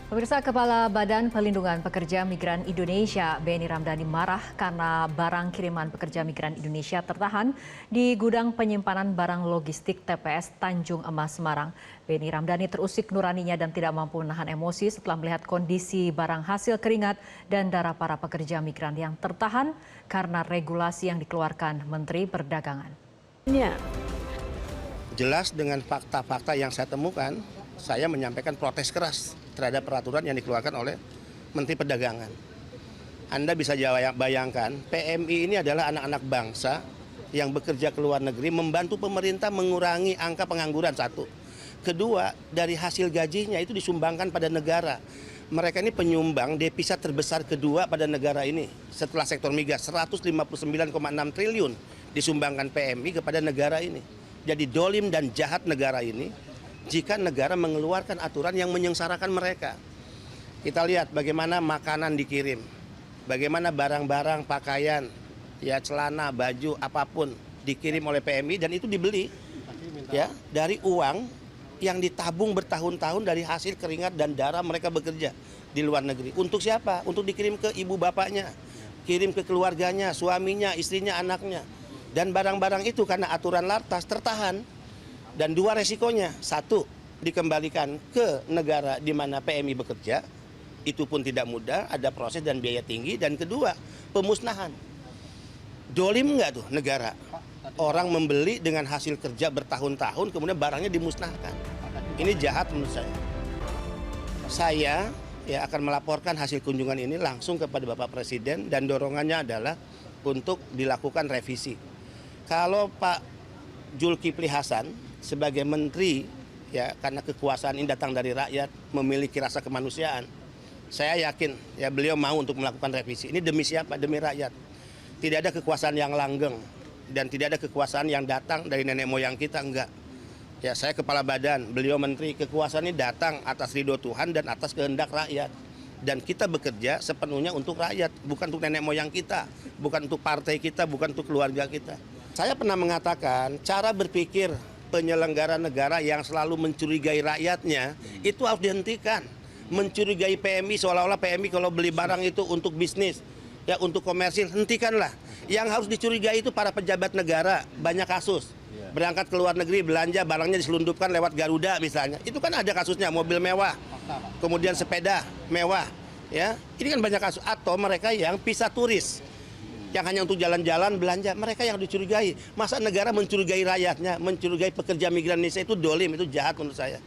Pemirsa, Kepala Badan Pelindungan Pekerja Migran Indonesia, Benny Ramdhani marah karena barang kiriman pekerja migran Indonesia tertahan di gudang penyimpanan barang logistik TPS Tanjung Emas, Semarang. Benny Ramdhani terusik nuraninya dan tidak mampu menahan emosi setelah melihat kondisi barang hasil keringat dan darah para pekerja migran yang tertahan karena regulasi yang dikeluarkan Menteri Perdagangan. Jelas dengan fakta-fakta yang saya temukan, saya menyampaikan protes keras terhadap peraturan yang dikeluarkan oleh Menteri Perdagangan. Anda bisa bayangkan, PMI ini adalah anak-anak bangsa yang bekerja ke luar negeri, membantu pemerintah mengurangi angka pengangguran, satu. Kedua, dari hasil gajinya itu disumbangkan pada negara. Mereka ini penyumbang devisa terbesar kedua pada negara ini. Setelah sektor migas, 159,6 triliun disumbangkan PMI kepada negara ini. Jadi dolim dan jahat negara ini jika negara mengeluarkan aturan yang menyengsarakan mereka. Kita lihat bagaimana makanan dikirim, bagaimana barang-barang, pakaian, ya celana, baju, apapun dikirim oleh PMI dan itu dibeli ya dari uang yang ditabung bertahun-tahun dari hasil keringat dan darah mereka bekerja di luar negeri. Untuk siapa? Untuk dikirim ke ibu bapaknya, kirim ke keluarganya, suaminya, istrinya, anaknya. Dan barang-barang itu karena aturan lartas tertahan. Dan dua resikonya, satu dikembalikan ke negara di mana PMI bekerja, itu pun tidak mudah, ada proses dan biaya tinggi. Dan kedua, pemusnahan. Dolim nggak tuh negara? Orang membeli dengan hasil kerja bertahun-tahun, kemudian barangnya dimusnahkan. Ini jahat menurut saya. Saya ya akan melaporkan hasil kunjungan ini langsung kepada Bapak Presiden dan dorongannya adalah untuk dilakukan revisi. Kalau Pak Zulkifli Hasan sebagai menteri, ya karena kekuasaan ini datang dari rakyat, memiliki rasa kemanusiaan, saya yakin ya beliau mau untuk melakukan revisi. Ini demi siapa? Demi rakyat. Tidak ada kekuasaan yang langgeng dan tidak ada kekuasaan yang datang dari nenek moyang kita, enggak. Ya saya kepala badan, beliau menteri, kekuasaan ini datang atas ridho Tuhan dan atas kehendak rakyat. Dan kita bekerja sepenuhnya untuk rakyat, bukan untuk nenek moyang kita, bukan untuk partai kita, bukan untuk keluarga kita. Saya pernah mengatakan cara berpikir penyelenggara negara yang selalu mencurigai rakyatnya itu harus dihentikan. Mencurigai PMI seolah-olah PMI kalau beli barang itu untuk bisnis, ya untuk komersil, hentikanlah. Yang harus dicurigai itu para pejabat negara, banyak kasus. Berangkat ke luar negeri, belanja, barangnya diselundupkan lewat Garuda misalnya. Itu kan ada kasusnya, mobil mewah, kemudian sepeda mewah. Ya, ini kan banyak kasus. Atau mereka yang visa turis, yang hanya untuk jalan-jalan belanja, mereka yang dicurigai. Masa negara mencurigai rakyatnya, mencurigai pekerja migran Indonesia, itu dolim, itu jahat menurut saya.